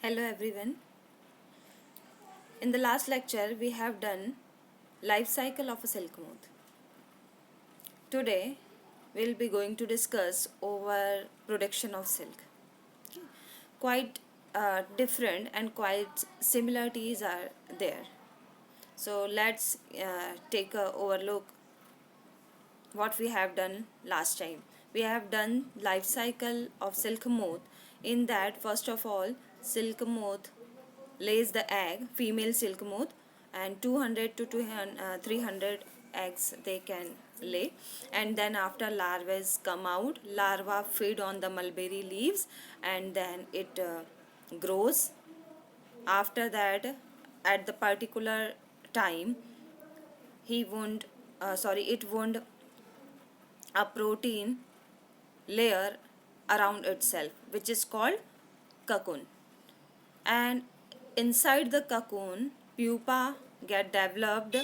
Hello everyone. In the last lecture we have done life cycle of a silk moth. Today we'll be going to discuss over production of silk. Quite different and quite similarities are there. So let's take a overlook what we have done last time. We have done life cycle of silk moth. In that, first of all, silk moth lays the egg, female silk moth, and 200 to 300 eggs they can lay. And then after larvae come out, larva feed on the mulberry leaves, and then it grows. After that, at the particular time, it wound a protein layer around itself, which is called cocoon. And inside the cocoon, pupa get developed,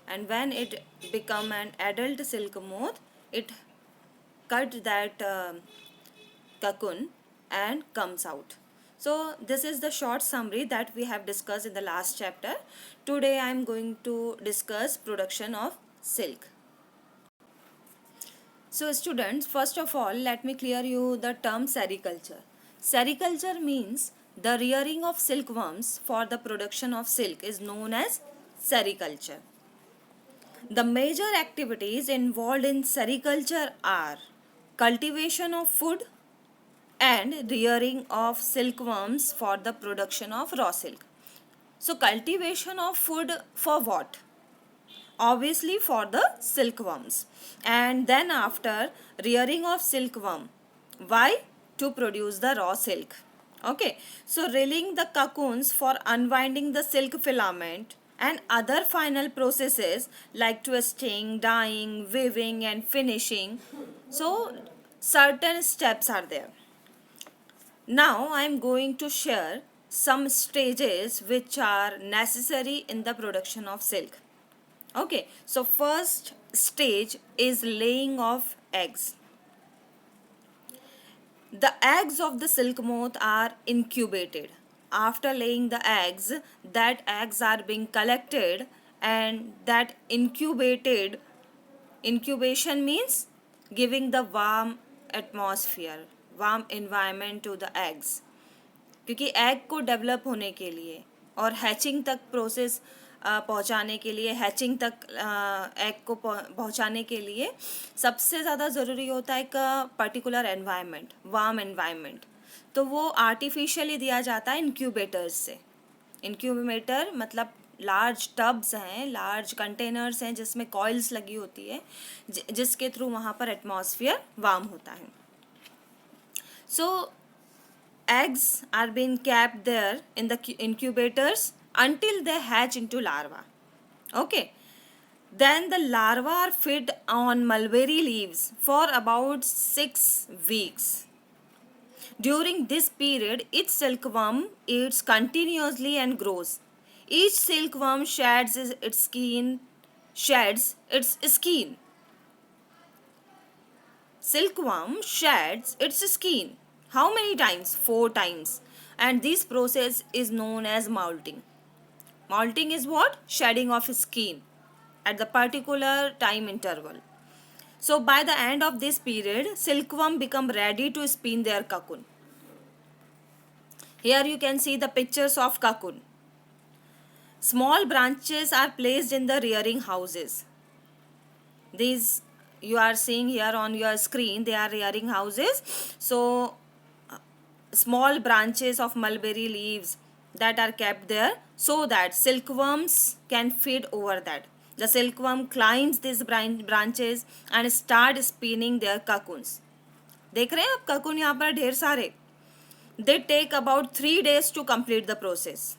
and when it become an adult silk moth, it cut that cocoon and comes out. So this is the short summary that we have discussed in the last chapter. Today I am going to discuss production of silk. So students, first of all, let me clear you the term sericulture. Sericulture means the rearing of silkworms for the production of silk is known as sericulture. The major activities involved in sericulture are cultivation of food and rearing of silkworms for the production of raw silk. So cultivation of food for what? Obviously for the silkworms. And then after rearing of silkworm. Why? To produce the raw silk. Okay. So reeling the cocoons for unwinding the silk filament and other final processes like twisting, dyeing, weaving and finishing. So certain steps are there. Now I am going to share some stages which are necessary in the production of silk. Okay, so first stage is laying of eggs. The eggs of the silk moth are incubated. After laying the eggs, that eggs are being collected, and that incubation means giving the warm atmosphere, warm environment to the eggs. क्योंकि egg को develop होने के लिए और hatching तक process पहुंचाने के लिए, हैचिंग तक एग को पहुंचाने के लिए सबसे ज़्यादा ज़रूरी होता है एक पर्टिकुलर एनवायरनमेंट, वार्म एनवायरनमेंट. तो वो आर्टिफिशियली दिया जाता है इंक्यूबेटर्स से. इंक्यूबेटर मतलब लार्ज टब्स हैं, लार्ज कंटेनर्स हैं जिसमें कॉइल्स लगी होती है, जिसके थ्रू वहाँ पर एटमॉस्फेयर वार्म होता है. सो eggs are being kept there in the incubators until they hatch into larva. Okay. Then the larvae are fed on mulberry leaves for about 6 weeks. During this period, each silkworm eats continuously and grows. Each silkworm sheds its skin. Silkworm sheds its skin. How many times? 4 times. And this process is known as molting. Molting is what? Shedding of skin at the particular time interval. So by the end of this period, silkworm become ready to spin their cocoon. Here you can see the pictures of cocoon. Small branches are placed in the rearing houses. These you are seeing here on your screen, they are rearing houses. So small branches of mulberry leaves that are kept there so that silkworms can feed over that. The silkworm climbs these branches and start spinning their cocoons. देख रहे हैं आप cocoon यहाँ पर ढेर सारे. They take about 3 days to complete the process.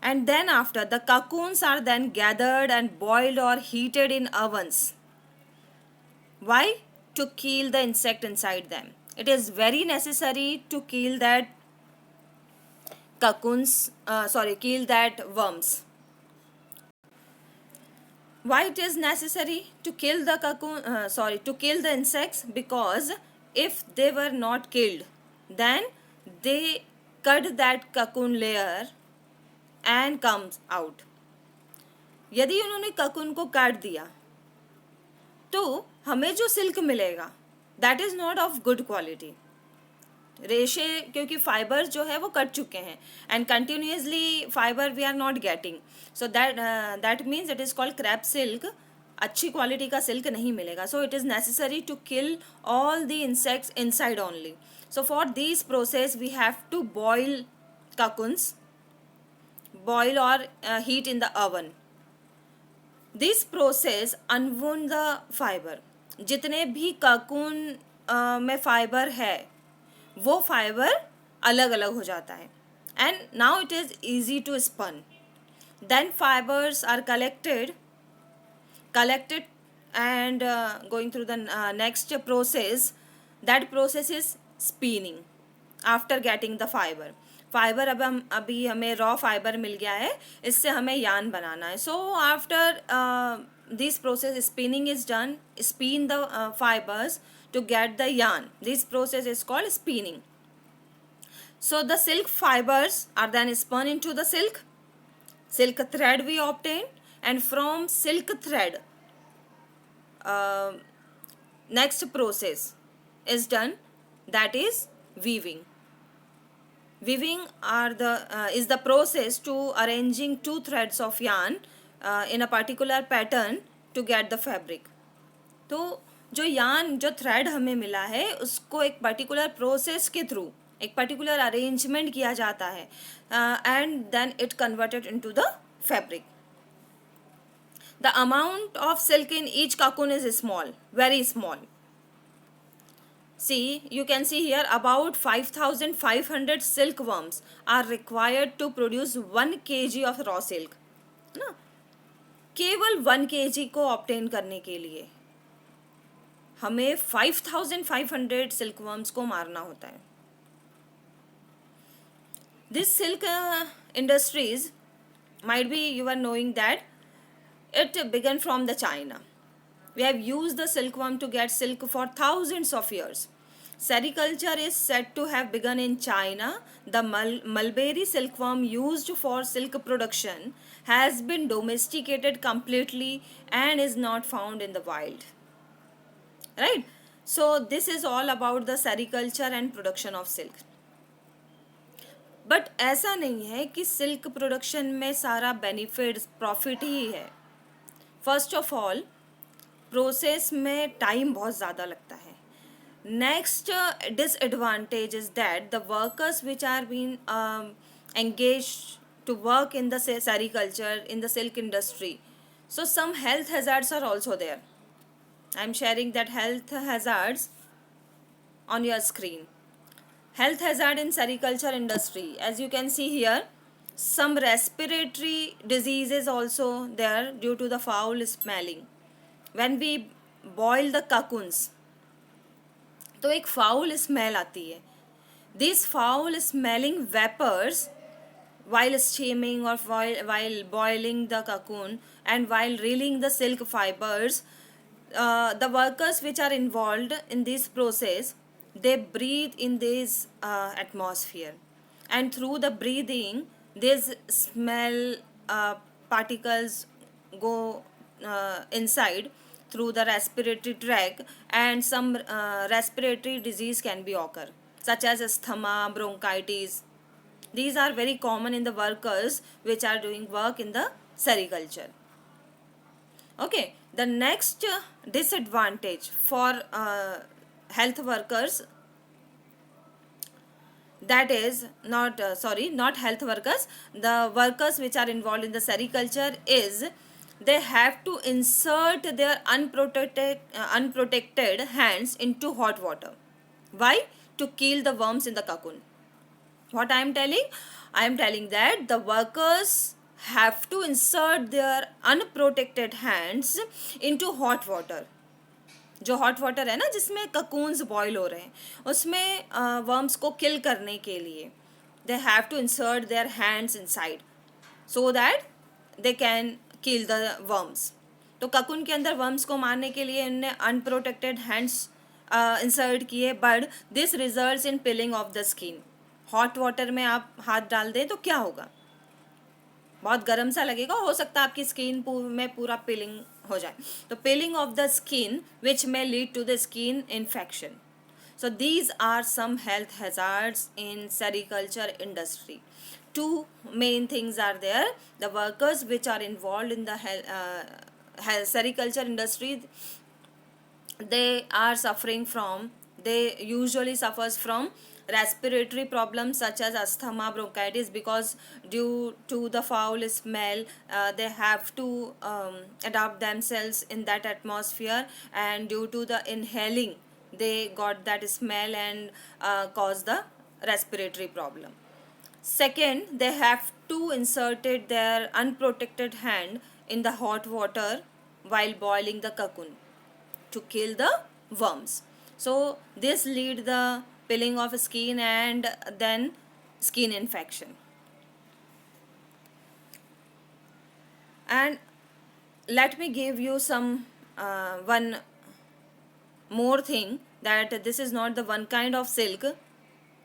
And then after, the cocoons are then gathered and boiled or heated in ovens. Why? To kill the insect inside them. It is very necessary to kill that kill that worms. Why it is necessary to kill the to kill the insects? Because if they were not killed, then they cut that cocoon layer and comes out. यदि उन्होंने ककुन को काट दिया तो हमें जो silk मिलेगा that is not of good quality. रेशे क्योंकि फाइबर जो है वो कट चुके हैं and continuously fibre we are not getting, so that means it is called crap silk. अच्छी क्वालिटी का सिल्क नहीं मिलेगा. So it is necessary to kill all the insects inside only. So for this process we have to boil cocoons, boil or heat in the oven. This process unwound the fiber. जितने भी cocoon में fibre है वो fibre अलग अलग हो जाता है and now it is easy to spun. Then fibres are collected and going through the next process. That process is spinning after getting the fiber. Fibre अब हम अभी हमें रॉ फाइबर मिल गया है, इससे हमें यान बनाना है. So after this process spinning is done. Spin the fibres to get the yarn. This process is called spinning. So the silk fibers are then spun into the silk thread we obtain, and from silk thread next process is done, that is weaving. Weaving is the process to arranging two threads of yarn in a particular pattern to get the fabric. तो जो यान जो thread हमें मिला है उसको एक particular process के थ्रू एक पर्टिकुलर अरेंजमेंट किया जाता है and then it converted into the fabric. The amount of silk in each cocoon is small, very small. See, you can see here about 5,500 silkworms are required to produce 1 kg of raw silk. ना केवल 1 kg को obtain करने के लिए हमें 5,500 सिल्कवर्म्स को मारना होता है. This silk industries might be you are knowing that it began from the China. We have used the silkworm to get silk for thousands of years. Sericulture is said to have begun in China. The mulberry silkworm used for silk production has been domesticated completely and is not found in the wild. Right? So this is all about the sericulture and production of silk. But ऐसा नहीं है कि silk production में सारा benefit profit ही है. First of all process में time बहुत ज़्यादा लगता है. Next disadvantage is that the workers which are been engage to work in the sericulture in the silk industry, so some health hazards are also there. I am sharing that health hazards on your screen. Health hazard in sericulture industry, as you can see here, some respiratory diseases also there due to the foul smelling. When we boil the cocoons, तो एक foul smell आती है. These foul smelling vapors while steaming or while boiling the cocoon and while reeling the silk fibers, the workers which are involved in this process, they breathe in this atmosphere, and through the breathing these smell particles go inside through the respiratory tract, and some respiratory disease can be occur, such as asthma, bronchitis. These are very common in the workers which are doing work in the sericulture. Okay, the next disadvantage for health workers, that is not health workers, the workers which are involved in the sericulture, is they have to insert their unprotected hands into hot water. Why? To kill the worms in the cocoon. What I am telling that the workers have to insert their unprotected hands into hot water. जो hot water है ना जिसमें cocoons boil हो रहे हैं, उसमें worms को kill करने के लिए they have to insert their hands inside so that they can kill the worms. तो cocoon के अंदर worms को मारने के लिए उन्होंने unprotected hands insert किए, but this results in peeling of the skin. Hot water में आप हाथ डाल दें तो क्या होगा, बहुत गर्म सा लगेगा, हो सकता है आपकी स्किन में पूरा पीलिंग हो जाए. तो peeling off the skin which may lead to the skin infection. So these are some health hazards in sericulture industry. Two main things are there. The workers which are involved in the sericulture industry, they are suffering from, they usually suffers from respiratory problems such as asthma, bronchitis, because due to the foul smell, they have to adapt themselves in that atmosphere, and due to the inhaling they got that smell and cause the respiratory problem. Second, they have to inserted their unprotected hand in the hot water while boiling the cocoon to kill the worms. So this lead the peeling of skin and then skin infection. And let me give you some one more thing, that this is not the one kind of silk.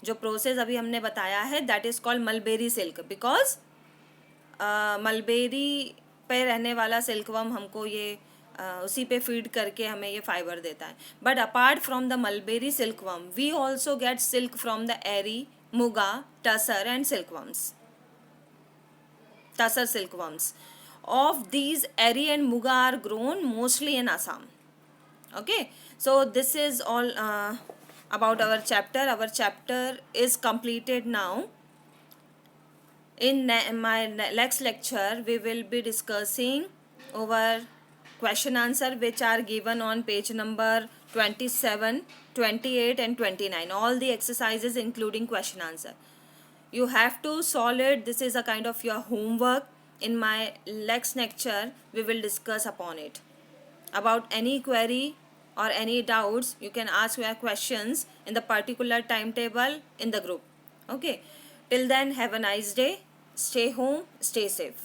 जो process अभी हमने बताया है that is called mulberry silk, because mulberry पे रहने वाला silkworm हमको ये उसी पे फीड करके हमें ये फाइबर देता है. But apart from the mulberry silkworm we also get silk from the eri, muga, tussar and silkworms. Tussar silkworms. Of these, Eri and Muga are grown mostly in Assam. Okay, so this is all about our chapter. Our chapter is completed now. In my next lecture, we will be discussing over question answer which are given on page number 27, 28 and 29. All the exercises including question answer. You have to solve it. This is a kind of your homework. In my next lecture we will discuss upon it. About any query or any doubts, you can ask your questions in the particular timetable in the group. Okay, till then, have a nice day. Stay home, stay safe.